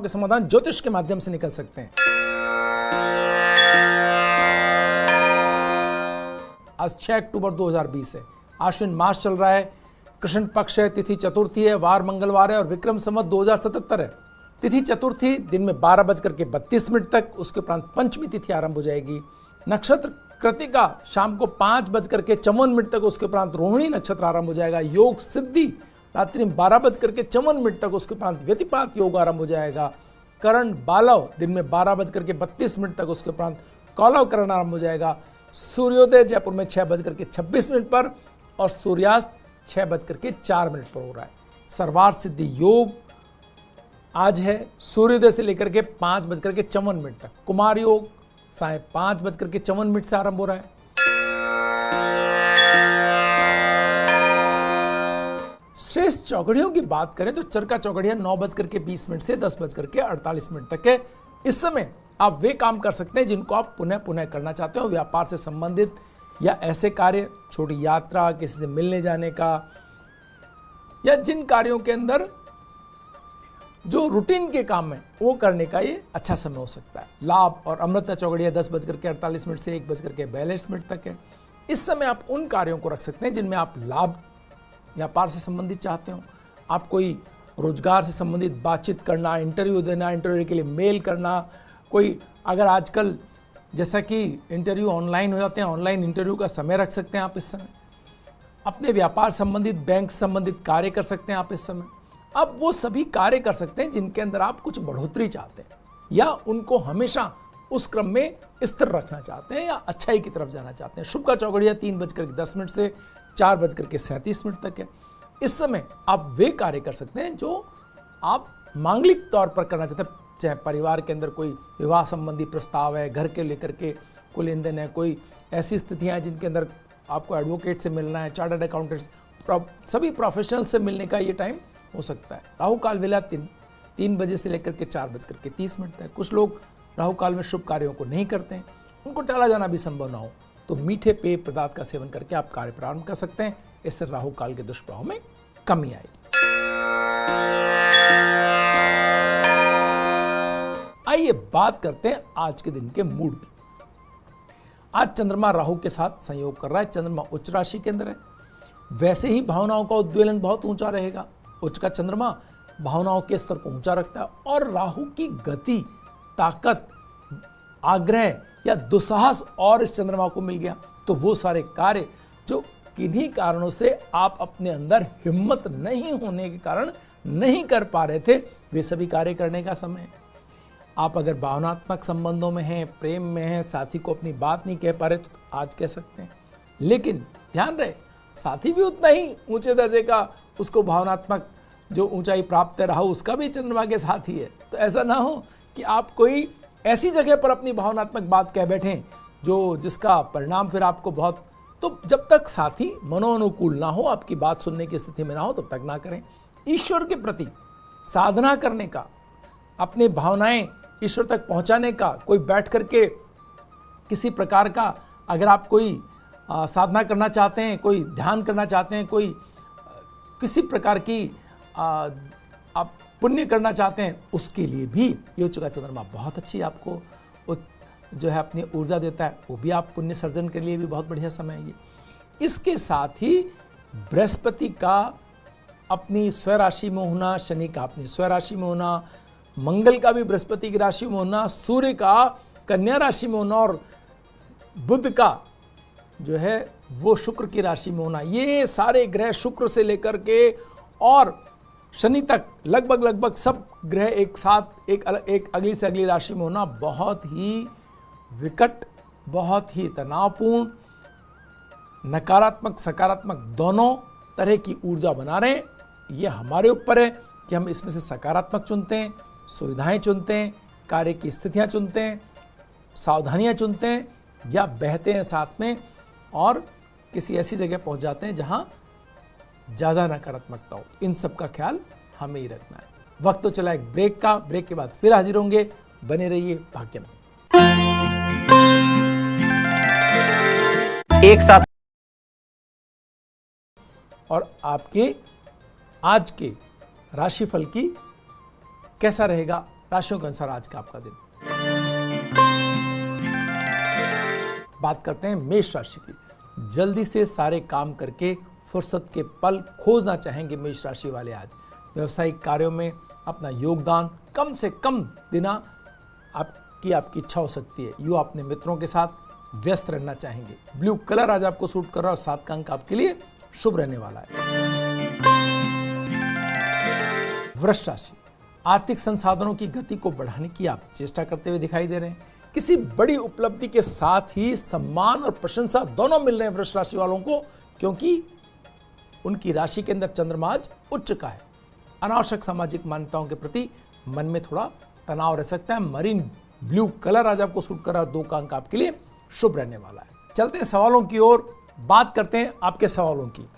के समाधान ज्योतिष के माध्यम से निकल सकते हैं। आज 6 अक्टूबर 2020 है। आश्विन मास चल रहा है, कृष्ण पक्ष है, तिथि चतुर्थी है, वार मंगलवार है और विक्रम संवत 2077 है। तिथि चतुर्थी दिन में 12:32 तक, उसके उपरांत पंचमी तिथि आरंभ हो जाएगी। नक्षत्र कृतिका शाम को 5:54 तक, उसके उपरांत रोहिणी नक्षत्र आरंभ हो जाएगा। योग सिद्धि रात्रि में 12:54 तक, उसके उपरांत व्यतिपात योग आरंभ हो जाएगा। करण बालव दिन में 12:32 तक, उसके उपरांत कौलव करण आरंभ हो जाएगा। सूर्योदय जयपुर में 6:26 पर और सूर्यास्त 6:04 पर हो रहा है। सर्वार्थ सिद्धि योग आज है सूर्योदय से लेकर के 5:54 तक। कुमार योग साय 5:54 से आरंभ हो रहा है। श्रेष्ठ चौघड़ियों की बात करें तो चरका चौघड़िया 9:20 से 10:48 तक है। इस समय आप वे काम कर सकते हैं जिनको आप पुनः पुनः करना चाहते हो, व्यापार से संबंधित या ऐसे कार्य, छोटी यात्रा, किसी से मिलने जाने का, या जिन कार्यों के अंदर जो रूटीन के काम है वो करने का ये अच्छा समय हो सकता है। लाभ और अमृता चौघड़िया 10:48 से 1:42 तक है। इस समय आप उन कार्यों को रख सकते हैं जिनमें आप लाभ व्यापार से संबंधित चाहते हो। आप कोई रोजगार से संबंधित बातचीत करना, इंटरव्यू देना, इंटरव्यू के लिए मेल करना, कोई अगर आजकल जैसा कि इंटरव्यू ऑनलाइन हो जाते हैं, ऑनलाइन इंटरव्यू का समय रख सकते हैं आप इस समय। अपने व्यापार संबंधित, बैंक संबंधित कार्य कर सकते हैं आप इस समय। अब वो सभी कार्य कर सकते हैं जिनके अंदर आप कुछ बढ़ोतरी चाहते हैं या उनको हमेशा उस क्रम में स्थिर रखना चाहते हैं या अच्छाई की तरफ जाना चाहते हैं। शुभ का चौघड़िया 3:10 से 4:37 तक है। इस समय आप वे कार्य कर सकते हैं जो आप मांगलिक तौर पर करना चाहते हैं, चाहे परिवार के अंदर कोई विवाह संबंधी प्रस्ताव है, घर के लेकर के कोई लेन देन है, कोई ऐसी स्थितियां हैं जिनके अंदर आपको एडवोकेट से मिलना है, चार्टर्ड अकाउंटेंट्स, सभी प्रोफेशनल से मिलने का ये टाइम हो सकता है। राहु काल वेला 3 बजे से लेकर के 4:30 तक। कुछ लोग राहु काल में शुभ कार्यों को नहीं करते हैं, उनको टाला जाना भी संभव ना हो तो मीठे पेय पदार्थ का सेवन करके आप कार्य प्रारंभ कर सकते हैं। इससे राहु काल के दुष्प्रभाव में कमी आएगी। आइए बात करते हैं आज के दिन के मूड की। आज चंद्रमा राहु के साथ संयोग कर रहा है। चंद्रमा उच्च राशि के अंदर है, वैसे ही भावनाओं का उद्वेलन बहुत ऊंचा रहेगा। उच्च का चंद्रमा भावनाओं के स्तर को ऊंचा रखता है और राहु की गति, ताकत, आग्रह या दुस्साहस और इस चंद्रमा को मिल गया तो वो सारे कार्य जो किन्हीं कारणों से आप अपने अंदर हिम्मत नहीं होने के कारण नहीं कर पा रहे थे, वे सभी कार्य करने का समय है। आप अगर भावनात्मक संबंधों में हैं, प्रेम में हैं, साथी को अपनी बात नहीं कह पा रहे तो आज कह सकते हैं। लेकिन ध्यान रहे, साथी भी उतना ही ऊंचे दर्जे का, उसको भावनात्मक जो ऊंचाई प्राप्त है राहु उसका भी चंद्रमा के साथ ही है। तो ऐसा ना हो कि आप कोई ऐसी जगह पर अपनी भावनात्मक बात कह बैठें जो जिसका परिणाम फिर आपको बहुत, तो जब तक साथी मनोनुकूल ना हो, आपकी बात सुनने की स्थिति में ना हो, तब तक ना करें। ईश्वर के प्रति साधना करने का, अपनी भावनाएं ईश्वर तक पहुंचाने का, कोई बैठ करके किसी प्रकार का अगर आप कोई साधना करना चाहते हैं, कोई ध्यान करना चाहते हैं, कोई किसी प्रकार की आप पुण्य करना चाहते हैं, उसके लिए भी ये उच्च का चंद्रमा बहुत अच्छी आपको जो है अपनी ऊर्जा देता है। वो भी आप पुण्य सर्जन के लिए भी बहुत बढ़िया समय है ये। इसके साथ ही बृहस्पति का अपनी स्वराशि में होना, शनि का अपनी स्वराशि में होना, मंगल का भी बृहस्पति की राशि में होना, सूर्य का कन्या राशि में होना और बुध का जो है वो शुक्र की राशि में होना, ये सारे ग्रह शुक्र से लेकर के और शनि तक लगभग सब ग्रह एक साथ एक अगली से अगली राशि में होना बहुत ही विकट, बहुत ही तनावपूर्ण, नकारात्मक सकारात्मक दोनों तरह की ऊर्जा बना रहे हैं। ये हमारे ऊपर है कि हम इसमें से सकारात्मक चुनते हैं, सुविधाएं चुनते हैं, कार्य की स्थितियां चुनते हैं, सावधानियां चुनते हैं या बहते हैं साथ में और किसी ऐसी जगह पहुंच जाते हैं जहां ज़्यादा नकारात्मकता हो। इन सब का ख्याल हमें ही रखना है। वक्त तो चला एक ब्रेक का, ब्रेक के बाद फिर हाजिर होंगे। बने रहिए भाग्य में। एक साथ और आपके आज के राशिफल की कैसा रहेगा राशियों के अनुसार आज का आपका दिन। बात करते हैं मेष राशि की। जल्दी से सारे काम करके फुर्सत के पल खोजना चाहेंगे मेष राशि वाले आज। व्यवसायिक कार्यों में अपना योगदान कम से कम देना आपकी इच्छा हो सकती है। युवा अपने मित्रों के साथ व्यस्त रहना चाहेंगे। ब्लू कलर आज आपको सूट कर रहा है और 7 का अंक आपके लिए शुभ रहने वाला है। वृष राशि, आर्थिक संसाधनों की गति को बढ़ाने की आप चेष्टा करते हुए दिखाई दे रहे हैं। किसी बड़ी उपलब्धि के साथ ही सम्मान और प्रशंसा दोनों मिल रहे हैं वृष राशि वालों को, क्योंकि उनकी राशि के अंदर चंद्रमा आज उच्च का है। अनावश्यक सामाजिक मान्यताओं के प्रति मन में थोड़ा तनाव रह सकता है। मरीन ब्लू कलर आज आपको सूट कर रहा है, 2 का अंक आपके लिए शुभ रहने वाला है। चलते हैं सवालों की ओर, बात करते हैं आपके सवालों की।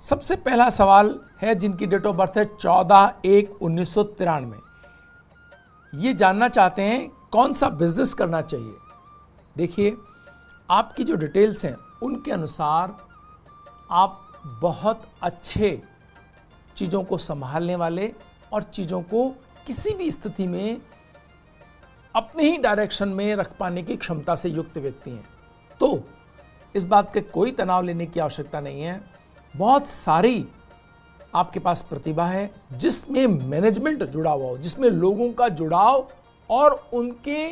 सबसे पहला सवाल है जिनकी डेट ऑफ बर्थ है 14/1/1993। ये जानना चाहते हैं कौन सा बिजनेस करना चाहिए। देखिए, आपकी जो डिटेल्स हैं उनके अनुसार आप बहुत अच्छे चीज़ों को संभालने वाले और चीज़ों को किसी भी स्थिति में अपने ही डायरेक्शन में रख पाने की क्षमता से युक्त व्यक्ति हैं। तो इस बात के कोई तनाव लेने की आवश्यकता नहीं है। बहुत सारी आपके पास प्रतिभा है जिसमें मैनेजमेंट जुड़ा हुआ हो, जिसमें लोगों का जुड़ाव और उनके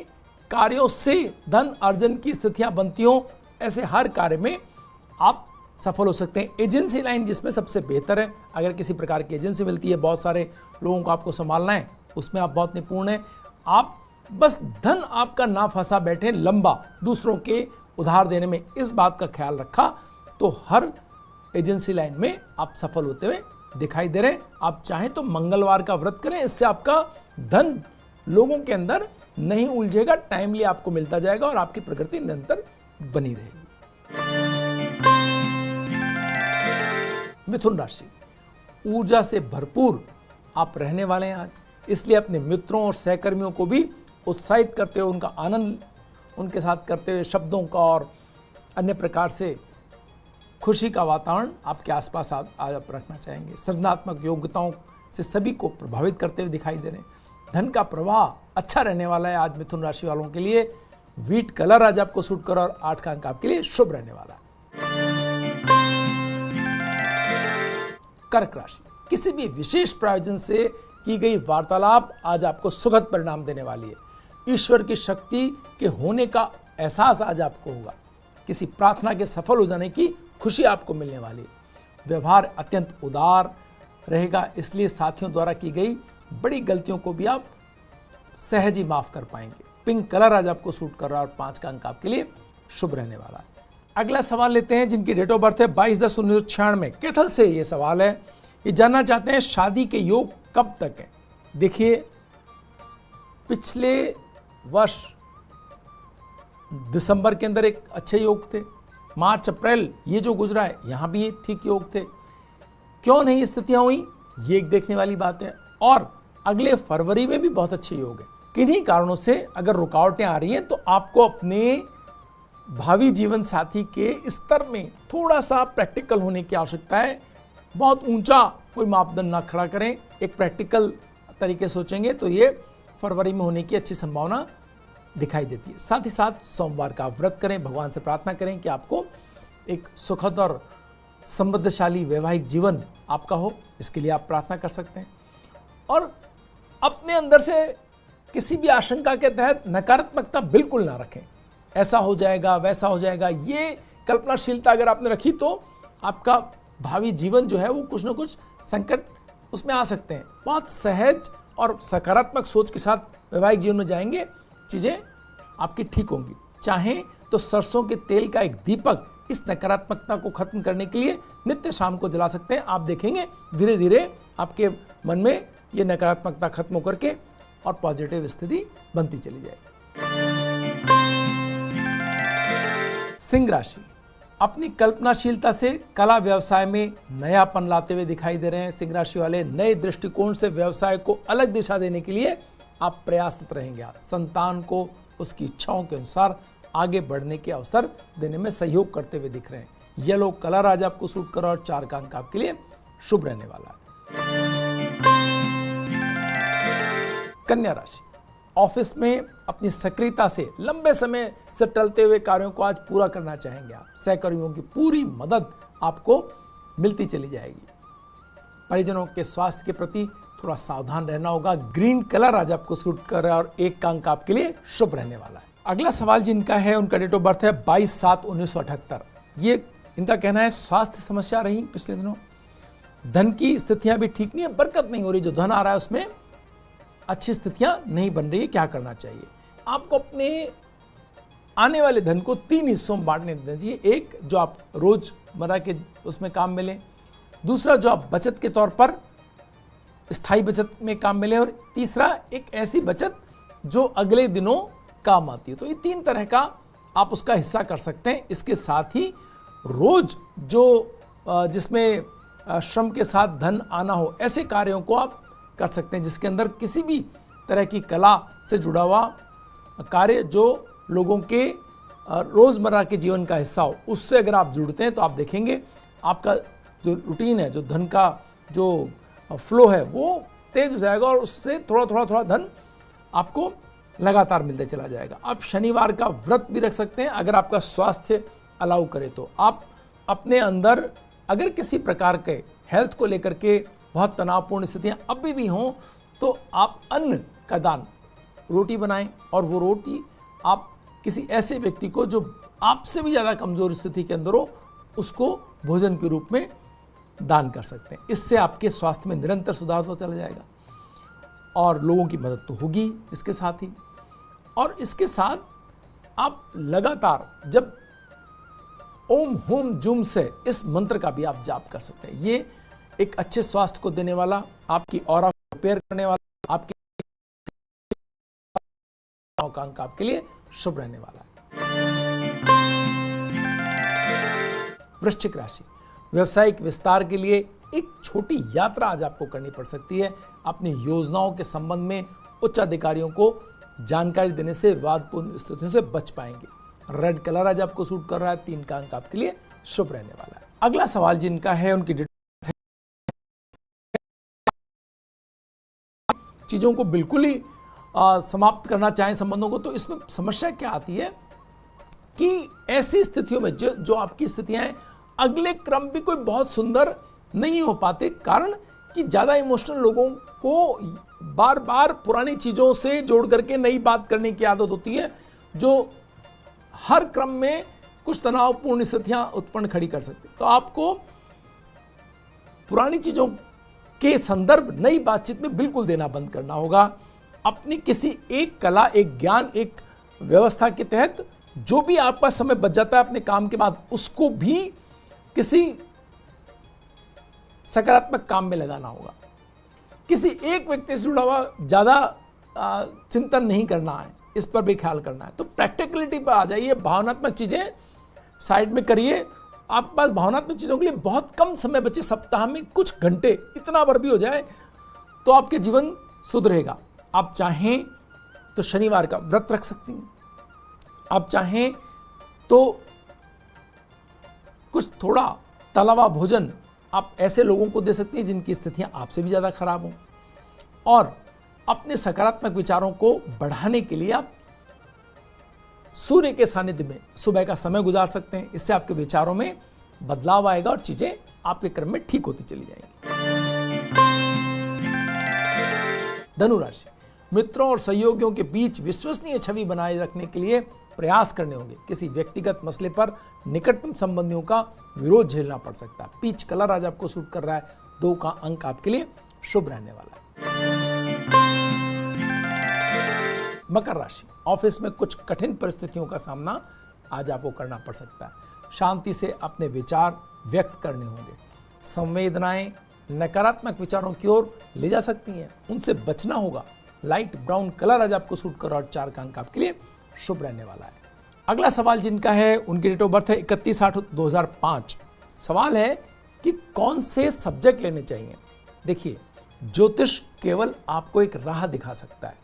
कार्यों से धन अर्जन की स्थितियां बनती हो। ऐसे हर कार्य में आप सफल हो सकते हैं। एजेंसी लाइन जिसमें सबसे बेहतर है। अगर किसी प्रकार की एजेंसी मिलती है, बहुत सारे लोगों को आपको संभालना है, उसमें आप बहुत निपुण हैं। आप बस धन आपका ना फंसा बैठे लंबा दूसरों के उधार देने में, इस बात का ख्याल रखा तो हर एजेंसी लाइन में आप सफल होते हुए दिखाई दे रहे हैं। आप चाहें तो मंगलवार का व्रत करें, इससे आपका धन लोगों के अंदर नहीं उलझेगा, टाइमली आपको मिलता जाएगा और आपकी प्रगति निरंतर बनी रहेगी। मिथुन राशि, ऊर्जा से भरपूर आप रहने वाले हैं आज, इसलिए अपने मित्रों और सहकर्मियों को भी उत्साहित करते हुए, उनका आनंद उनके साथ करते हुए, शब्दों का और अन्य प्रकार से खुशी का वातावरण आपके आसपास आप रखना चाहेंगे। सृजनात्मक योग्यताओं से सभी को प्रभावित करते हुए दिखाई दे रहे हैं। धन का प्रवाह अच्छा रहने वाला है आज मिथुन राशि वालों के लिए। व्हीट कलर आज आपको सूट कर और 8 का अंक आपके लिए शुभ रहने वाला है। कर्क राशि, किसी भी विशेष प्रायोजन से की गई वार्तालाप आज आपको सुखद परिणाम देने वाली है। ईश्वर की शक्ति के होने का एहसास आज आपको होगा। किसी प्रार्थना के सफल हो जाने की खुशी आपको मिलने वाली है। व्यवहार अत्यंत उदार रहेगा, इसलिए साथियों द्वारा की गई बड़ी गलतियों को भी आप सहज ही माफ कर पाएंगे। पिंक कलर आज आपको सूट कर रहा है और 5 का अंक आपके लिए शुभ रहने वाला है। अगला सवाल लेते हैं जिनकी डेट ऑफ बर्थ है 22/10/1996। कैथल से ये सवाल है। ये जानना चाहते हैं शादी के योग कब तक है। देखिए, पिछले वर्ष दिसंबर के अंदर एक अच्छे योग थे। मार्च अप्रैल ये जो गुजरा है यहाँ भी ठीक योग थे। क्यों नहीं स्थितियां हुई, ये एक देखने वाली बात है। और अगले फरवरी में भी बहुत अच्छे योग है। किन्हीं कारणों से अगर रुकावटें आ रही हैं तो आपको अपने भावी जीवन साथी के स्तर में थोड़ा सा प्रैक्टिकल होने की आवश्यकता है। बहुत ऊंचा कोई मापदंड ना खड़ा करें, एक प्रैक्टिकल तरीके सोचेंगे तो ये फरवरी में होने की अच्छी संभावना दिखाई देती है। साथ ही साथ सोमवार का व्रत करें, भगवान से प्रार्थना करें कि आपको एक सुखद और समृद्धशाली वैवाहिक जीवन आपका हो। इसके लिए आप प्रार्थना कर सकते हैं। और अपने अंदर से किसी भी आशंका के तहत नकारात्मकता बिल्कुल ना रखें। ऐसा हो जाएगा, वैसा हो जाएगा, ये कल्पनाशीलता अगर आपने रखी तो आपका भावी जीवन जो है वो कुछ ना कुछ संकट उसमें आ सकते हैं। बहुत सहज और सकारात्मक सोच के साथ वैवाहिक जीवन में जाएंगे, चीज़ें आपकी ठीक होंगी। चाहें तो सरसों के तेल का एक दीपक इस नकारात्मकता को खत्म करने के लिए नित्य शाम को जला सकते हैं। आप देखेंगे धीरे धीरे आपके मन में ये नकारात्मकता खत्म होकर के और पॉजिटिव स्थिति बनती चली जाएगी। सिंह राशि, अपनी कल्पनाशीलता से कला व्यवसाय में नयापन लाते हुए दिखाई दे रहे हैं। सिंह राशि वाले नए दृष्टिकोण से व्यवसाय को अलग दिशा देने के लिए आप प्रयासरत रहेंगे। संतान को उसकी इच्छाओं के अनुसार आगे बढ़ने के अवसर देने में सहयोग करते हुए दिख रहे हैं। येलो कलर आज आपको सूट कर और 4 का अंक आपके लिए शुभ रहने वाला है। कन्या राशि, ऑफिस में अपनी सक्रियता से लंबे समय से टलते हुए कार्यों को आज पूरा करना चाहेंगे आप। सहकर्मियों की पूरी मदद आपको मिलती चली जाएगी। परिजनों के स्वास्थ्य के प्रति थोड़ा सावधान रहना होगा। ग्रीन कलर आज आपको सूट कर रहा है और एक अंक आपके लिए शुभ रहने वाला है। अगला सवाल जिनका है उनका डेट ऑफ बर्थ है 22/7/1978। ये इनका कहना है स्वास्थ्य समस्या रही पिछले दिनों, धन की स्थितियां भी ठीक नहीं है, बरकत नहीं हो रही, जो धन आ रहा है उसमें अच्छी स्थितियां नहीं बन रही है, क्या करना चाहिए? आपको अपने आने वाले धन को 3 हिस्सों में बांटने देना चाहिए। एक जो आप रोजमर्रा के उसमें काम मिले, दूसरा जो आप बचत के तौर पर स्थायी बचत में काम मिले, और तीसरा एक ऐसी बचत जो अगले दिनों काम आती है। तो ये 3 तरह का आप उसका हिस्सा कर सकते हैं। इसके साथ ही रोज जो जिसमें श्रम के साथ धन आना हो, ऐसे कार्यों को आप कर सकते हैं जिसके अंदर किसी भी तरह की कला से जुड़ा हुआ कार्य जो लोगों के रोजमर्रा के जीवन का हिस्सा हो, उससे अगर आप जुड़ते हैं तो आप देखेंगे आपका जो रूटीन है, जो धन का जो फ्लो है वो तेज हो जाएगा और उससे थोड़ा धन आपको लगातार मिलते चला जाएगा। आप शनिवार का व्रत भी रख सकते हैं अगर आपका स्वास्थ्य अलाउ करे तो। आप अपने अंदर अगर किसी प्रकार के हेल्थ को लेकर के बहुत तनावपूर्ण स्थितियां अभी भी हों तो आप अन्न का दान, रोटी बनाएं और वो रोटी आप किसी ऐसे व्यक्ति को जो आपसे भी ज़्यादा कमज़ोर स्थिति के अंदर हो, उसको भोजन के रूप में दान कर सकते हैं। इससे आपके स्वास्थ्य में निरंतर सुधार होता चला जाएगा और लोगों की मदद तो होगी इसके साथ ही। और इसके साथ आप लगातार जब ओम हुम जुम से इस मंत्र का भी आप जाप कर सकते हैं। ये एक अच्छे स्वास्थ्य को देने वाला, आपकी ऑरा को रिपेयर करने वाला, आपके अंक आपके लिए शुभ रहने वाला है। वृश्चिक राशि, व्यवसायिक विस्तार के लिए एक छोटी यात्रा आज आपको करनी पड़ सकती है। अपनी योजनाओं के संबंध में उच्च अधिकारियों को जानकारी देने से विवादपूर्ण स्थितियों से बच पाएंगे। रेड कलर आज आपको सूट कर रहा है, 3 का अंक आपके लिए शुभ रहने वाला है। अगला सवाल जिनका है उनकी चीजों को बिल्कुल ही समाप्त करना चाहें संबंधों को, तो इसमें समस्या क्या आती है कि ऐसी स्थितियों में जो आपकी स्थितियां हैं, अगले क्रम भी कोई बहुत सुंदर नहीं हो पाते, कारण कि ज़्यादा इमोशनल लोगों को बार बार पुरानी चीज़ों से जोड़ करके नई बात करने की आदत होती है, जो हर क्रम में कुछ तनावपूर्ण स्थितियां उत्पन्न खड़ी कर सकती है। तो आपको पुरानी चीज़ों के संदर्भ नई बातचीत में बिल्कुल देना बंद करना होगा। अपनी किसी एक कला, एक ज्ञान, एक व्यवस्था के तहत जो भी आपका समय बच जाता है अपने काम के बाद, उसको भी किसी सकारात्मक काम में लगाना होगा। किसी एक व्यक्ति से जुड़ा हुआ ज़्यादा चिंतन नहीं करना है, इस पर भी ख्याल करना है। तो प्रैक्टिकलिटी पर आ जाइए, भावनात्मक चीज़ें साइड में करिए। आपके पास भावनात्मक चीज़ों के लिए बहुत कम समय बचे, सप्ताह में कुछ घंटे, इतना बार भी हो जाए तो आपके जीवन सुधरेगा। आप चाहें तो शनिवार का व्रत रख सकती हैं, आप चाहें तो कुछ थोड़ा तला हुआ भोजन आप ऐसे लोगों को दे सकती हैं जिनकी स्थितियां आपसे भी ज़्यादा खराब हों। और अपने सकारात्मक विचारों को बढ़ाने के लिए आप सूर्य के सानिध्य में सुबह का समय गुजार सकते हैं। इससे आपके विचारों में बदलाव आएगा और चीज़ें आपके क्रम में ठीक होती चली जाएंगी। धनु राशि, मित्रों और सहयोगियों के बीच विश्वसनीय छवि बनाए रखने के लिए प्रयास करने होंगे। किसी व्यक्तिगत मसले पर निकटतम संबंधियों का विरोध झेलना पड़ सकता है। पीच कलर आज आपको सूट कर रहा है, 2 का अंक आपके लिए शुभ रहने वाला है। मकर राशि, ऑफिस में कुछ कठिन परिस्थितियों का सामना आज आपको करना पड़ सकता है। शांति से अपने विचार व्यक्त करने होंगे। संवेदनाएं नकारात्मक विचारों की ओर ले जा सकती हैं, उनसे बचना होगा। लाइट ब्राउन कलर आज आपको सूट कर रहा है और 4 का अंक आपके लिए शुभ रहने वाला है। अगला सवाल जिनका है उनकी डेट ऑफ बर्थ है 31/8/2005। सवाल है कि कौन से सब्जेक्ट लेने चाहिए। देखिए, ज्योतिष केवल आपको एक राह दिखा सकता है।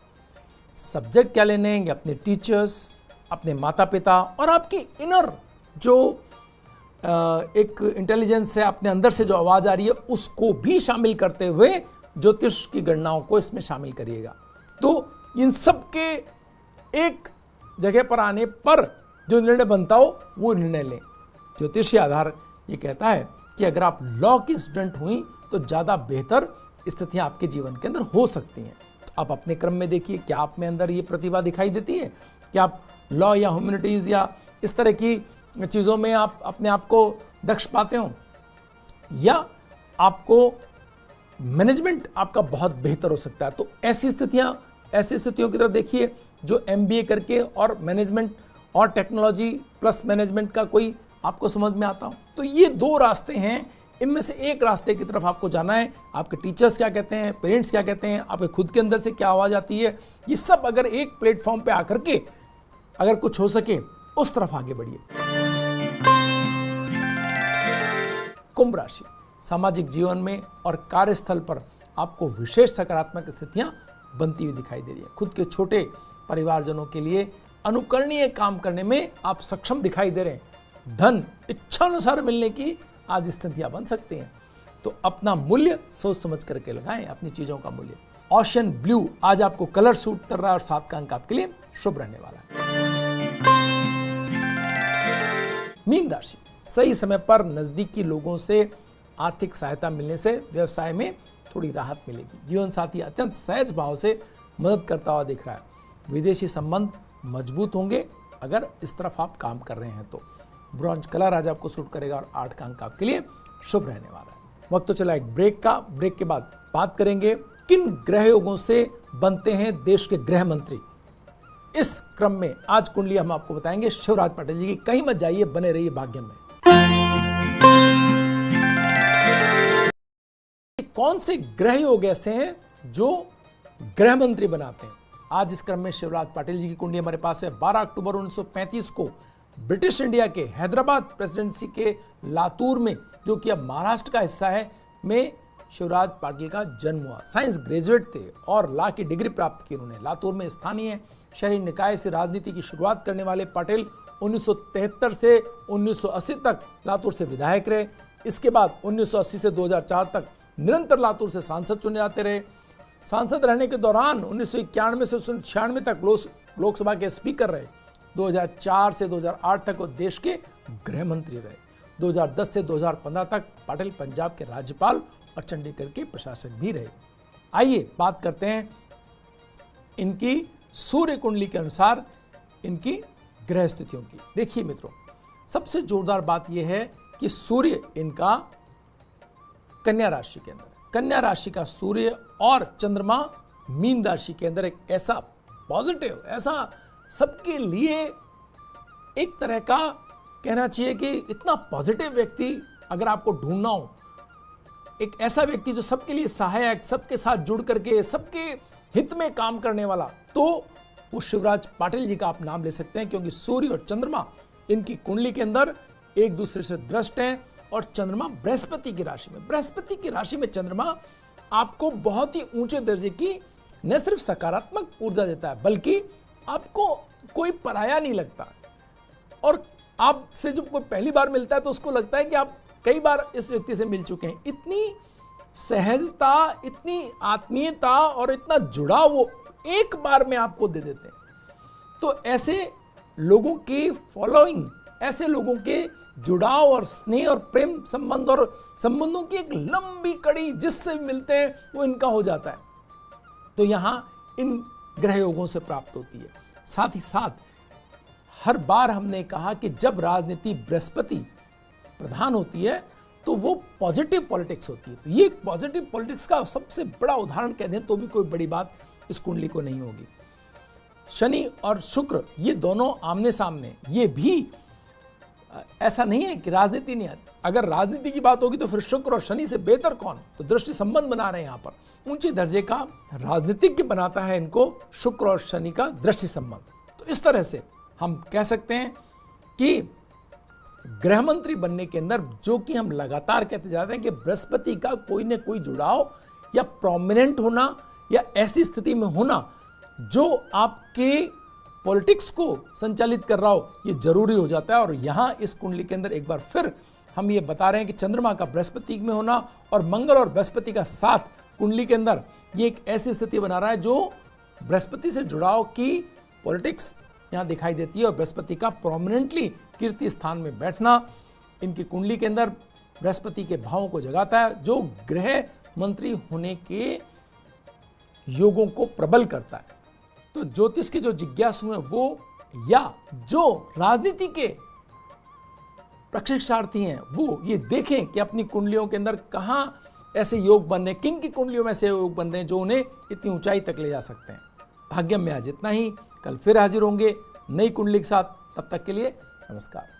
सब्जेक्ट क्या लेने हैं, अपने टीचर्स, अपने माता पिता और आपकी इनर जो एक इंटेलिजेंस है, अपने अंदर से जो आवाज़ आ रही है, उसको भी शामिल करते हुए ज्योतिष की गणनाओं को इसमें शामिल करिएगा। तो इन सब के एक जगह पर आने पर जो निर्णय बनता हो वो निर्णय लें। ज्योतिषीय आधार ये कहता है कि अगर आप लॉ की स्टूडेंट हुई तो ज़्यादा बेहतर स्थितियां आपके जीवन के अंदर हो सकती हैं। आप अपने क्रम में देखिए, क्या आप में अंदर ये प्रतिभा दिखाई देती है कि आप लॉ या ह्यूमैनिटीज़ या इस तरह की चीज़ों में आप अपने आप को दक्ष पाते हो, या आपको मैनेजमेंट आपका बहुत बेहतर हो सकता है। तो ऐसी स्थितियों की तरफ देखिए जो MBA करके और मैनेजमेंट और टेक्नोलॉजी प्लस मैनेजमेंट का कोई आपको समझ में आता हो। तो ये दो रास्ते हैं, इनमें से एक रास्ते की तरफ आपको जाना है। आपके टीचर्स क्या कहते हैं, पेरेंट्स क्या कहते हैं, आपके खुद के अंदर से क्या आवाज़ आती है, ये सब अगर एक प्लेटफॉर्म पे आकर के अगर कुछ हो सके उस तरफ आगे बढ़िए। कुंभ राशि, सामाजिक जीवन में और कार्यस्थल पर आपको विशेष सकारात्मक स्थितियां बनती हुई दिखाई दे रही है। खुद के छोटे परिवारजनों के लिए अनुकरणीय काम करने में आप सक्षम दिखाई दे रहे हैं। धन इच्छानुसार मिलने की आज स्थितियां बन सकती हैं। तो अपना मूल्य सोच समझ करके लगाएं, अपनी चीजों का मूल्य। ओशन ब्लू आज आपको कलर सूट कर रहा है और 7 का अंक आपके लिए शुभ रहने वाला है। मीन राशि, सही समय पर नजदीकी लोगों से आर्थिक सहायता मिलने से व्यवसाय में थोड़ी राहत मिलेगी। जीवन साथी अत्यंत सहज भाव से मदद करता हुआ दिख रहा है। विदेशी संबंध मजबूत होंगे अगर इस तरफ आप काम कर रहे हैं तो। ब्रॉन्ज कलर आज आपको सूट करेगा और 8 का अंक आपके लिए शुभ रहने वाला है। वक्त तो चला एक ब्रेक का। ब्रेक के बाद बात करेंगे किन ग्रह योगों से बनते हैं देश के गृह मंत्री। इस क्रम में आज कुंडली हम आपको बताएंगे शिवराज पाटिल जी की। कहीं मत जाइए, बने रहिए भाग्य में। कौन से ग्रह योग ऐसे हैं जो गृह मंत्री बनाते हैं, आज इस क्रम में शिवराज पाटिल जी की कुंडली हमारे पास है। 12 अक्टूबर 1935 को ब्रिटिश इंडिया के हैदराबाद प्रेसिडेंसी के लातूर में, जो कि अब महाराष्ट्र का हिस्सा है, में शिवराज पाटिल का जन्म हुआ। साइंस ग्रेजुएट थे और लॉ की डिग्री प्राप्त की उन्होंने। लातूर में स्थानीय शहरी निकाय से राजनीति की शुरुआत करने वाले पाटिल 1973 से 1980 तक लातूर से विधायक रहे। इसके बाद 1980 से 2004 तक निरंतर लातूर से सांसद चुने जाते रहे। सांसद रहने के दौरान 1991 से 1996 तक लोकसभा के स्पीकर रहे। 2004 से 2008 तक वो देश के गृह मंत्री रहे। 2010 से 2015 तक पाटिल पंजाब के राज्यपाल और चंडीगढ़ के प्रशासक भी रहे। आइए बात करते हैं इनकी सूर्य कुंडली के अनुसार इनकी ग्रह स्थितियों की। देखिए मित्रों, सबसे जोरदार बात यह है कि सूर्य इनका कन्या राशि के अंदर है। कन्या राशि का सूर्य और चंद्रमा मीन राशि के अंदर एक ऐसा पॉजिटिव, ऐसा सबके लिए एक तरह का कहना चाहिए कि इतना पॉजिटिव व्यक्ति अगर आपको ढूंढना हो, एक ऐसा व्यक्ति जो सबके लिए सहायक, सबके साथ जुड़ करके सबके हित में काम करने वाला, तो वो शिवराज पाटिल जी का आप नाम ले सकते हैं। क्योंकि सूर्य और चंद्रमा इनकी कुंडली के अंदर एक दूसरे से दृष्ट हैं और चंद्रमा बृहस्पति की राशि में। बृहस्पति की राशि में चंद्रमा आपको बहुत ही ऊंचे दर्जे की न सिर्फ सकारात्मक ऊर्जा देता है, बल्कि आपको कोई पराया नहीं लगता। और आपसे जब कोई पहली बार मिलता है तो उसको लगता है कि आप कई बार इस व्यक्ति से मिल चुके हैं। इतनी सहजता, इतनी आत्मीयता और इतना जुड़ाव वो एक बार में आपको दे देते हैं। तो ऐसे लोगों की फॉलोइंग, ऐसे लोगों के जुड़ाव और स्नेह और प्रेम संबंध और संबंधों की एक लंबी कड़ी जिससे मिलते हैं वो इनका हो जाता है। तो यहां इन ग्रह योगों से प्राप्त होती है। साथ ही साथ हर बार हमने कहा कि जब राजनीति बृहस्पति प्रधान होती है तो वो पॉजिटिव पॉलिटिक्स होती है। तो ये पॉजिटिव पॉलिटिक्स का सबसे बड़ा उदाहरण कह दें तो भी कोई बड़ी बात इस कुंडली को नहीं होगी। शनि और शुक्र ये दोनों आमने सामने, ये भी ऐसा नहीं है कि राजनीति नहीं आती। अगर राजनीति की बात होगी तो फिर शुक्र और शनि से बेहतर कौन। तो दृष्टि संबंध बना रहे हैं। यहाँ पर ऊंचे दर्जे का राजनीतिज्ञ बनाता है इनको शुक्र और शनि का दृष्टि संबंध। तो इस तरह से हम कह सकते हैं कि गृह मंत्री बनने के अंदर, जो कि हम लगातार कहते जा रहे हैं कि बृहस्पति का कोई न कोई जुड़ाव या प्रोमिनेंट होना या ऐसी स्थिति में होना जो आपके पॉलिटिक्स को संचालित कर रहा हो, ये जरूरी हो जाता है। और यहां इस कुंडली के अंदर एक बार फिर हम ये बता रहे हैं कि चंद्रमा का बृहस्पति में होना और मंगल और बृहस्पति का साथ कुंडली के अंदर ये एक ऐसी स्थिति बना रहा है जो बृहस्पति से जुड़ाव की पॉलिटिक्स यहाँ दिखाई देती है और बृहस्पति का प्रोमिनेंटली कीर्ति स्थान में बैठना इनकी कुंडली के अंदर बृहस्पति के भावों को जगाता है, जो गृह मंत्री होने के योगों को प्रबल करता है। तो ज्योतिष के जो जिज्ञासु हैं वो, या जो राजनीति के प्रशिक्षार्थी हैं वो ये देखें कि अपनी कुंडलियों के अंदर कहाँ ऐसे योग बन रहे हैं, किन की कुंडलियों में ऐसे योग बन रहे हैं जो उन्हें इतनी ऊंचाई तक ले जा सकते हैं। भाग्यम में आज इतना ही, कल फिर हाजिर होंगे नई कुंडली के साथ। तब तक के लिए नमस्कार।